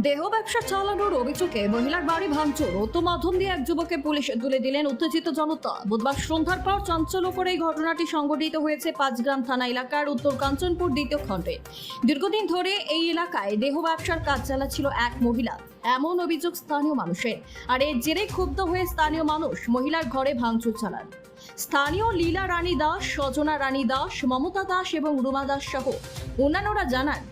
দেহ ব্যবসা চালানোর অভিযোগে মহিলার বাড়ি ভাঙচুর ও মাধ্যম দিয়ে এক যুবককে পুলিশে তুলে দিলেন উত্তেজিত জনতা। বুধবার সন্ধ্যার পর চাঞ্চল্যকর এই ঘটনাটি সংঘটিত হয়েছে পাঁচগ্রাম থানা এলাকার উত্তর কাঞ্চনপুর দ্বিতীয় খণ্ডে। দীর্ঘদিন ধরে এই এলাকায় দেহ ব্যবসার কাজ চালাচ্ছিল এক মহিলা, এমন অভিযোগ স্থানীয় মানুষের। আর এর জেরে ক্ষুব্ধ হয়ে স্থানীয় মানুষ মহিলার ঘরে ভাঙচুর চালান। স্থানীয় লীলা রানী দাস, সজনা রানী দাস, মমতা দাস এবং রুমা দাস সহ অন্যান্যরা জানান,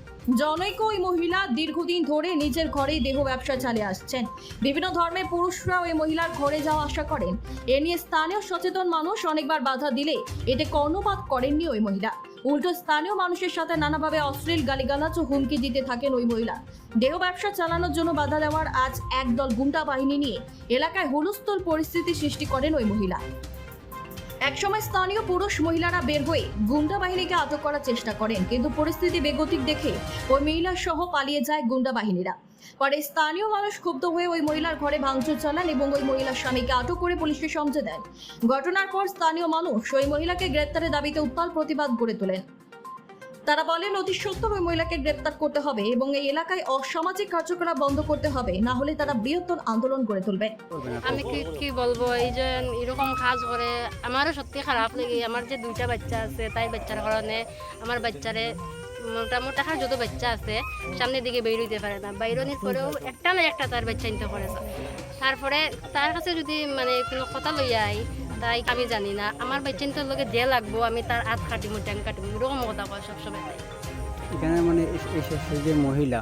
জনৈক ওই মহিলা দীর্ঘদিন ধরে নিজের ঘরেই দেহ ব্যবসা চালিয়ে আসছেন। বিভিন্ন ধর্মের পুরুষরা ওই মহিলার ঘরে যাওয়া আসা করেন। এ নিয়ে স্থানীয় সচেতন মানুষ অনেকবার বাধা দিলে এতে কর্ণপাত করেননি ওই মহিলা। উল্টো স্থানীয় মানুষের সাথে নানাভাবে অশ্লীল গালিগালাজ ও হুমকি দিতে থাকেন ওই মহিলা। দেহ ব্যবসা চালানোর জন্য বাধা দেওয়ার আজ একদল গুন্ডা বাহিনী নিয়ে এলাকায় হুলস্থুল পরিস্থিতি সৃষ্টি করেন ওই মহিলা। একসময় স্থানীয় পুরুষ মহিলারা বের হয়ে গুন্ডা বাহিনীকে আটক করার চেষ্টা করেন, কিন্তু পরিস্থিতি বেগতিক দেখে ওই মহিলা সহ পালিয়ে যায় গুন্ডা বাহিনীরা। পরে স্থানীয় মানুষ ক্ষুব্ধ হয়ে ওই মহিলার ঘরে ভাঙচুর চালান এবং ওই মহিলার স্বামীকে আটক করে পুলিশকে সমঝে দেন। ঘটনার পর স্থানীয় মানুষ ওই মহিলাকে গ্রেপ্তারের দাবিতে উত্তাল প্রতিবাদ গড়ে তোলেন। তারা বলেন, অতি সত্বর ওই মহিলাকে গ্রেপ্তার করতে হবে এবং এই এলাকায় অসামাজিক কার্যকলাপ বন্ধ করতে হবে, না হলে তারা বৃহত্তর আন্দোলন গড়ে তুলবে। আমি কি বলবো, এই যে এরকম কাজ করে আমারও সত্যি খারাপ লাগে। আমার যে দুইটা বাচ্চা আছে, তাই বাচ্চার কারণে আমার বাচ্চারে মোটামুটি যত বাচ্চা আছে সামনের দিকে বের হইতে পারে না। বাইরনির পরেও একটা না একটা তার বাচ্চা নিতে পড়েছে। তারপরে তার কাছে যদি কোনো কথা লইয়া আই, তাই আমি জানি না আমার বাচ্চা নিতে লোকে যে লাগবো, আমি তার হাত কাটিমু, ট্যাং কাটিমু, এরকম কথা কয় সবসময়। তাই এখানে সেই যে মহিলা,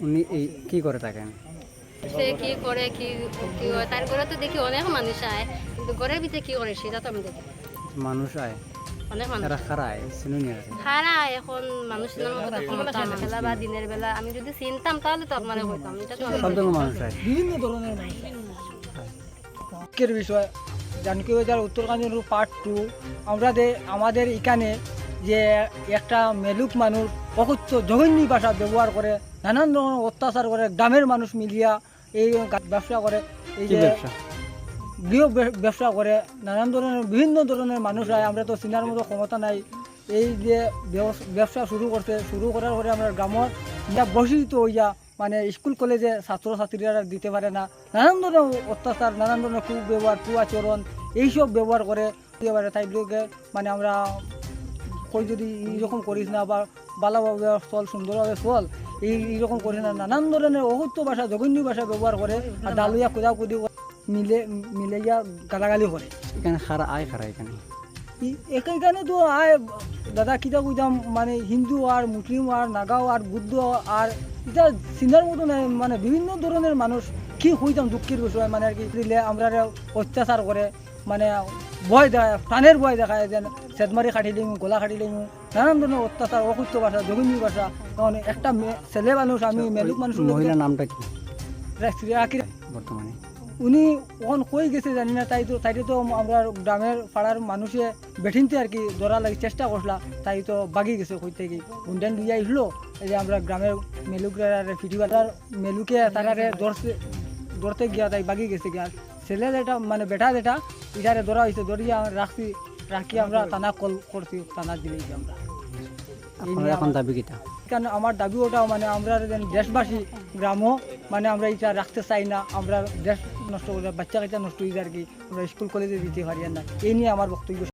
উনি এই কি করে থাকেন? সে কি করে কি হয়, তার ঘরে তো দেখি অনেক মানুষ আয়, কিন্তু ঘরের ভিতরে কি করে সেটা তো আমি দেখি। মানুষ আয়, অনেক মানুষ খারায় সিনুনিয়া খারা এখন মানুষের বেলা বা দিনের বেলা আমি যদি চিনতাম তাহলে তো আপনারা হইতাম। এটা তো সব ধরনের মানুষ আয়, বিভিন্ন ধরনের মানুষের বিষয় জানকি বাজার উত্তর কাঞ্চনপুর পার্ট 2। আমাদের এখানে যে একটা মেলুক মানুষ অকথ্য জঘন্য ভাষা ব্যবহার করে, নানান ধরনের অত্যাচার করে, গ্রামের মানুষ মিলিয়া এই ব্যবসা করে, এই যে গৃহ ব্যবসা করে, নানান ধরনের বিভিন্ন ধরনের মানুষ হয়। আমরা তো চিনার মতো ক্ষমতা নাই। এই যে ব্যবসা শুরু করার পরে আমরা গ্রামের যা বসিত হইয়া স্কুল কলেজে ছাত্রছাত্রীরা দিতে পারে না, নানান ধরনের অত্যাচার, নানান ধরনের কুব্যবহার, কুয়াচরণ এইসব ব্যবহার করে এবারে তাইগুলোকে আমরা কই যদি এইরকম করিস না বা ভালোভাবে চল, সুন্দরভাবে চল, এইরকম করিস না, নানান ধরনের অকথ্য ভাষা, জঘন্য ভাষা ব্যবহার করে আর ডালুয়া কুদাকুদি মিলাইয়া গালাগালি করে। এখানে খারা এখানে তো আয় দাদা কিতা কইতাম, হিন্দু আর মুসলিম আর নাগাও আর বুদ্ধ আর এটা চিনার মতো নাই। বিভিন্ন ধরনের মানুষ কি হইতাম, দুঃখের বিষয় আর কি দিলে আমরা অত্যাচার করে, ভয় দেখায়, প্রাণের ভয় দেখায়, যেন সেদমারি খাটি লিমু, গোলা খাটি লিমু, নানান ধরনের অত্যাচার, অকথ্য ভাষা, জঘন্য ভাষা। তখন একটা ছেলে মানুষ, আমি মেলুক মানুষ। মহিলার নামটা কি বর্তমানে? উনি ওখান কই গেছে জানি না। তাই তো আমরা গ্রামের পাড়ার মানুষে বেঠিনতে আর কি ধরা লাগে চেষ্টা করলা, তাই তো বাগি গেছে কই থেকে গুন্ডান দিয়ে আসলো। এই যে আমরা গ্রামের মেলুকের মেলুকে তারারে ধরতে গিয়া তাই বাগি গেছে গিয়া। ছেলে যেটা বেটা যেটা ইটারে ধরা হয়েছে, ধরিয়া রাখি আমরা থানা কল করছি, থানা দিলে আমরা। এখন দাবি কিটা? কারণ আমার দাবি ওটাও আমরা দেশবাসী গ্রামও আমরা এটা রাখতে চাই না। আমরা দেশ নষ্ট করে বাচ্চা কাচ্চা নষ্ট হয়ে যায় আর কি, আমরা স্কুল কলেজে দিতে পারি না। এই নিয়ে আমার বক্তব্য।